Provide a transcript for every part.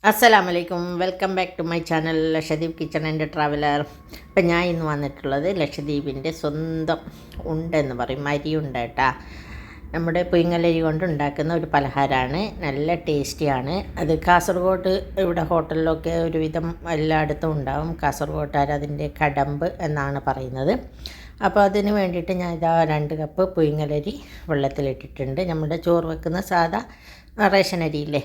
അസ്സലാമലൈക്കും, welcome back to my channel Lakshadweep kitchen and traveller. ഇപ്പം ഞാൻ ഇന്ന് വന്നിട്ടുള്ളത് ലക്ഷദ്വീപിൻ്റെ സ്വന്തം ഉണ്ടെന്ന് പറയും, അരിയുണ്ട കേട്ടാ. നമ്മുടെ പുയിങ്ങലരി കൊണ്ട് ഉണ്ടാക്കുന്ന ഒരു പലഹാരമാണ്, നല്ല ടേസ്റ്റിയാണ്. അത് കാസർഗോഡ് ഇവിടെ ഹോട്ടലിലൊക്കെ ഒരുവിധം എല്ലായിടത്തും ഉണ്ടാവും. കാസർഗോട്ടുകാർ അതിൻ്റെ കടമ്പ് എന്നാണ് പറയുന്നത്. അപ്പോൾ അതിന് വേണ്ടിയിട്ട് ഞാൻ ഇതാ 2 കപ്പ് പുയിങ്ങലരി വെള്ളത്തിലിട്ടിട്ടുണ്ട്. നമ്മുടെ ചോറ് വെക്കുന്ന സാധാ റേഷൻ അരിയില്ലേ,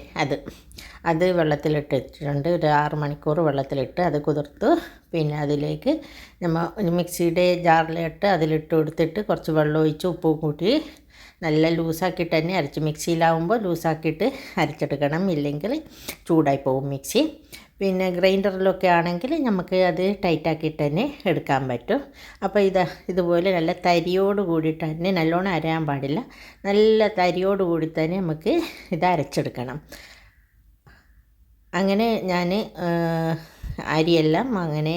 അത് വെള്ളത്തിലിട്ടിട്ടുണ്ട്. ഒരു 6 മണിക്കൂർ വെള്ളത്തിലിട്ട് അത് കുതിർത്ത് പിന്നെ അതിലേക്ക് നമ്മൾ മിക്സിയുടെ ജാറിലിട്ട് അതിലിട്ട് കൊടുത്തിട്ട് കുറച്ച് വെള്ളം ഒഴിച്ച് ഉപ്പ് കൂട്ടി നല്ല ലൂസാക്കിയിട്ട് തന്നെ അരച്ച്, മിക്സിയിലാവുമ്പോൾ ലൂസാക്കിയിട്ട് അരച്ചെടുക്കണം, ഇല്ലെങ്കിൽ ചൂടായി പോകും മിക്സി. പിന്നെ ഗ്രൈൻഡറിലൊക്കെ ആണെങ്കിൽ നമുക്ക് അത് ടൈറ്റാക്കിയിട്ട് തന്നെ എടുക്കാൻ പറ്റും. അപ്പോൾ ഇതുപോലെ നല്ല തരിയോട് കൂടിയിട്ട് തന്നെ, നല്ലോണം അരയാൻ പാടില്ല, നല്ല തരിയോട് കൂടി തന്നെ നമുക്ക് ഇത് അരച്ചെടുക്കണം. അങ്ങനെ ഞാൻ അരിയെല്ലാം അങ്ങനെ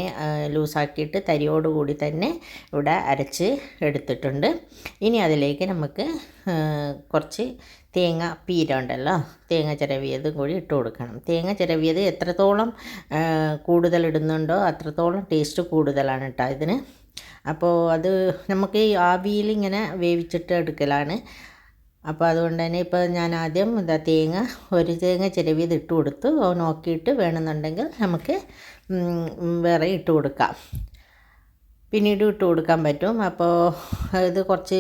ലൂസാക്കിയിട്ട് തരിയോടുകൂടി തന്നെ ഇവിടെ അരച്ച് എടുത്തിട്ടുണ്ട്. ഇനി അതിലേക്ക് നമുക്ക് കുറച്ച് തേങ്ങ പീര ഉണ്ടല്ലോ, തേങ്ങ ചിരവിയതും കൂടി ഇട്ട് കൊടുക്കണം. തേങ്ങ ചിരവിയത് എത്രത്തോളം കൂടുതൽ ഇടുന്നുണ്ടോ അത്രത്തോളം ടേസ്റ്റ് കൂടുതലാണ് കേട്ടോ ഇതിന്. അപ്പോൾ അത് നമുക്ക് ഈ ആവിയിൽ ഇങ്ങനെ വേവിച്ചിട്ട് എടുക്കലാണ്. അപ്പോൾ അതുകൊണ്ട് തന്നെ ഇപ്പോൾ ഞാൻ ആദ്യം ഒരു തേങ്ങ ചിരവിയത് ഇട്ട് കൊടുത്തു. നോക്കിയിട്ട് വേണമെന്നുണ്ടെങ്കിൽ നമുക്ക് വേറെ ഇട്ട് കൊടുക്കാം, പിന്നീട് ഇട്ട് കൊടുക്കാൻ പറ്റും. അപ്പോൾ ഇത് കുറച്ച്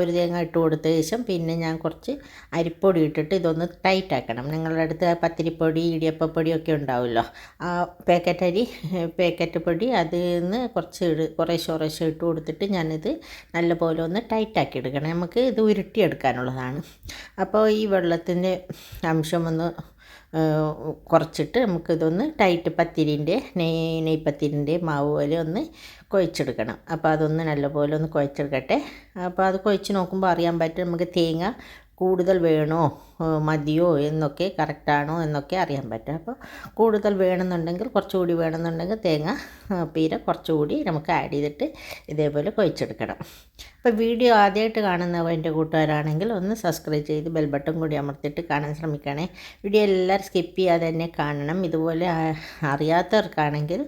ഒരു തേങ്ങ ഇട്ട് കൊടുത്ത ശേഷം പിന്നെ ഞാൻ കുറച്ച് അരിപ്പൊടി ഇട്ടിട്ട് ഇതൊന്ന് ടൈറ്റ് ആക്കണം. നിങ്ങളുടെ അടുത്ത് പത്തിരിപ്പൊടി ഇടിയപ്പപ്പൊടിയൊക്കെ ഉണ്ടാവുമല്ലോ, ആ പാക്കറ്റ് പൊടി അതിൽ നിന്ന് കുറേശ്ശെ ഇട്ട് കൊടുത്തിട്ട് ഞാനിത് നല്ലപോലെ ഒന്ന് ടൈറ്റാക്കി എടുക്കണം. നമുക്ക് ഇത് ഉരുട്ടിയെടുക്കാനുള്ളതാണ്. അപ്പോൾ ഈ വെള്ളത്തിൻ്റെ അംശം ഒന്ന് കുറച്ചിട്ട് നമുക്കിതൊന്ന് ടൈറ്റ് പത്തിരിൻ്റെ നെയ്പത്തിരിൻ്റെ മാവ് പോലെ ഒന്ന് കുഴച്ചെടുക്കണം. അപ്പോൾ അതൊന്ന് നല്ലപോലെ ഒന്ന് കുഴച്ചെടുക്കട്ടെ. അപ്പോൾ അത് കുഴച്ച് നോക്കുമ്പോൾ അറിയാൻ പറ്റും നമുക്ക് തേങ്ങ കൂടുതൽ വേണോ മതിയോ എന്നൊക്കെ, കറക്റ്റാണോ എന്നൊക്കെ അറിയാൻ പറ്റും. അപ്പോൾ കൂടുതൽ വേണമെന്നുണ്ടെങ്കിൽ, കുറച്ചുകൂടി വേണമെന്നുണ്ടെങ്കിൽ തേങ്ങ പീര കുറച്ചുകൂടി നമുക്ക് ആഡ് ചെയ്തിട്ട് ഇതേപോലെ കുഴച്ചെടുക്കണം. അപ്പോൾ വീഡിയോ ആദ്യമായിട്ട് കാണുന്നവൻ്റെ കൂട്ടുകാരാണെങ്കിൽ ഒന്ന് സബ്സ്ക്രൈബ് ചെയ്ത് ബെൽ ബട്ടൺ കൂടി അമർത്തിയിട്ട് കാണാൻ ശ്രമിക്കണേ. വീഡിയോ എല്ലാവരും സ്കിപ്പ് ചെയ്യാതെ തന്നെ കാണണം. ഇതുപോലെ അറിയാത്തവർക്കാണെങ്കിൽ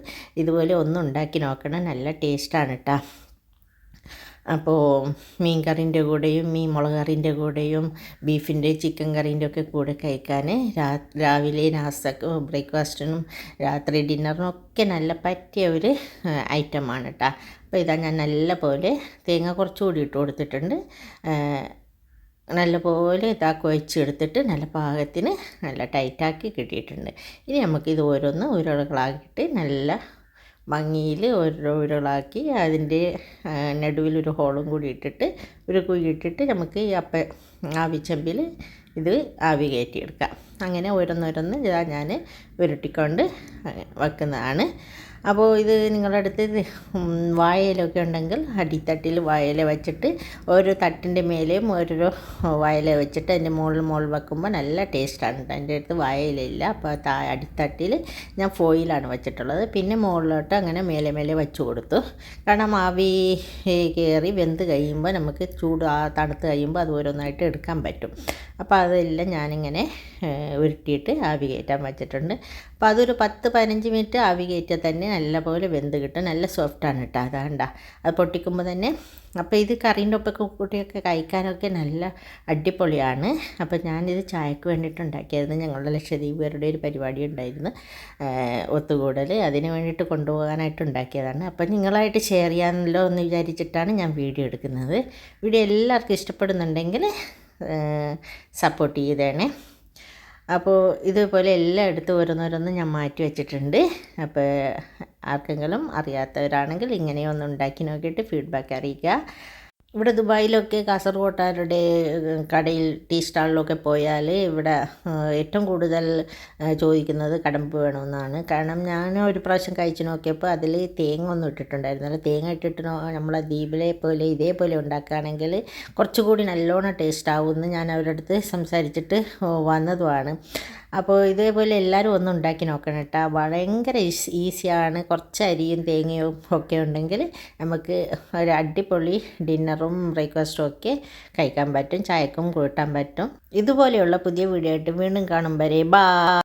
ഇതുപോലെ ഒന്ന് ഉണ്ടാക്കി നോക്കണം, നല്ല ടേസ്റ്റാണ് കേട്ടോ. അപ്പോൾ മീൻ കറീൻ്റെ കൂടെയും മീൻ മുളക് കറീൻ്റെ കൂടെയും ബീഫിൻ്റെ ചിക്കൻ കറീൻ്റെ ഒക്കെ കൂടെ കഴിക്കാൻ രാവിലെ ബ്രേക്ക്ഫാസ്റ്റിനും രാത്രി ഡിന്നറിനും ഒക്കെ നല്ല പറ്റിയ ഒരു ഐറ്റമാണ് കേട്ടോ. അപ്പോൾ ഞാൻ നല്ല പോലെ തേങ്ങ കുറച്ചുകൂടി ഇട്ട് കൊടുത്തിട്ടുണ്ട്. നല്ലപോലെ കുഴച്ചെടുത്തിട്ട് നല്ല പാകത്തിന് നല്ല ടൈറ്റാക്കി കിട്ടിയിട്ടുണ്ട്. ഇനി നമുക്കിത് ഉരുളകളാക്കിയിട്ട് നല്ല ഭംഗിയിൽ ഉരുളാക്കി അതിൻ്റെ നടുവിലൊരു ഹോളും കൂടി ഇട്ടിട്ട് ഒരു കുഴി ഇട്ടിട്ട് നമുക്ക് ഈ ആവിച്ചെമ്പിൽ ഇത് ആവി കയറ്റിയെടുക്കാം. അങ്ങനെ ഓരോന്നോരോന്ന് ഞാൻ ഉരുട്ടിക്കൊണ്ട് വെക്കുന്നതാണ്. അപ്പോൾ ഇത് നിങ്ങളുടെ അടുത്ത് വാഴയിലൊക്കെ ഉണ്ടെങ്കിൽ അടിത്തട്ടിൽ വാഴയില വെച്ചിട്ട് ഓരോ തട്ടിൻ്റെ മേലെയും ഓരോരോ വാഴയില വെച്ചിട്ട് അതിൻ്റെ മുകളിൽ വെക്കുമ്പോൾ നല്ല ടേസ്റ്റാണ്. എൻ്റെ അടുത്ത് വാഴയിലയില്ല, അപ്പോൾ അടിത്തട്ടിൽ ഞാൻ ഫോയിലാണ് വെച്ചിട്ടുള്ളത്. പിന്നെ മുകളിലോട്ട് അങ്ങനെ മേലെ വെച്ച് കൊടുത്തു. കാരണം ആവി കയറി വെന്ത് കഴിയുമ്പോൾ നമുക്ക് തണുത്ത് കഴിയുമ്പോൾ അത് ഓരോന്നായിട്ട് എടുക്കാൻ പറ്റും. അപ്പോൾ അതെല്ലാം ഞാനിങ്ങനെ ഉരുട്ടിയിട്ട് ആവി കയറ്റാൻ വെച്ചിട്ടുണ്ട്. അപ്പോൾ അതൊരു 10-15 മിനിറ്റ് ആവി കയറ്റിയാൽ തന്നെ നല്ലപോലെ വെന്ത് കിട്ടും. നല്ല സോഫ്റ്റാണ് കേട്ടോ. അത് പൊട്ടിക്കുമ്പോൾ തന്നെ. അപ്പോൾ ഇത് കറീൻ്റെ ഒപ്പൊക്കെ കൂട്ടിയൊക്കെ കഴിക്കാനൊക്കെ നല്ല അടിപൊളിയാണ്. അപ്പോൾ ഞാനിത് ചായക്ക് വേണ്ടിയിട്ട് ഉണ്ടാക്കിയായിരുന്നു. ഞങ്ങളുടെ ലക്ഷദ്വീപുകാരുടെ ഒരു പരിപാടി ഉണ്ടായിരുന്നു, ഒത്തുകൂടൽ. അതിന് വേണ്ടിയിട്ട് കൊണ്ടുപോകാനായിട്ട് ഉണ്ടാക്കിയതാണ്. അപ്പോൾ നിങ്ങളായിട്ട് ഷെയർ ചെയ്യാമല്ലോ എന്ന് വിചാരിച്ചിട്ടാണ് ഞാൻ വീഡിയോ എടുക്കുന്നത്. വീഡിയോ എല്ലാവർക്കും ഇഷ്ടപ്പെടുന്നുണ്ടെങ്കിൽ സപ്പോർട്ട് ചെയ്തേണേ. അപ്പോൾ ഇതുപോലെ എല്ലായിടത്തും ഓരോന്നോരോന്ന് ഞാൻ മാറ്റി വെച്ചിട്ടുണ്ട്. അപ്പോൾ ആർക്കെങ്കിലും അറിയാത്തവരാണെങ്കിൽ ഇങ്ങനെയൊന്ന് ഉണ്ടാക്കി നോക്കിയിട്ട് ഫീഡ്ബാക്ക് അറിയിക്കുക. ഇവിടെ ദുബായിലൊക്കെ കാസർഗോട്ടുകാരുടെ കടയിൽ ടീ സ്റ്റാളിലൊക്കെ പോയാൽ ഇവിടെ ഏറ്റവും കൂടുതൽ ചോദിക്കുന്നത് കടമ്പ് വേണമെന്നാണ്. കാരണം ഞാൻ ഒരു പ്രാവശ്യം കഴിച്ച് നോക്കിയപ്പോൾ അതിൽ തേങ്ങ ഒന്നും ഇട്ടിട്ടുണ്ടായിരുന്നില്ല. തേങ്ങ ഇട്ടിട്ട് നമ്മളെ ദ്വീപിലെ പോലെ ഇതേപോലെ ഉണ്ടാക്കുകയാണെങ്കിൽ കുറച്ചുകൂടി നല്ലോണം ടേസ്റ്റ് ആവുമെന്ന് ഞാൻ അവരുടെ അടുത്ത് സംസാരിച്ചിട്ട് വന്നതുമാണ്. അപ്പോൾ ഇതേപോലെ എല്ലാവരും ഒന്ന് ഉണ്ടാക്കി നോക്കണം കേട്ടോ. ഭയങ്കര ഈസിയാണ്. കുറച്ച് അരിയും തേങ്ങയും ഒക്കെ ഉണ്ടെങ്കിൽ നമുക്ക് ഒരു അടിപൊളി ഡിന്നറും ബ്രേക്ക്ഫാസ്റ്റും ഒക്കെ കഴിക്കാൻ പറ്റും, ചായക്കും കൂട്ടാൻ പറ്റും. ഇതുപോലെയുള്ള പുതിയ വീഡിയോ ആയിട്ട് വീണ്ടും കാണും വരെ ബൈ.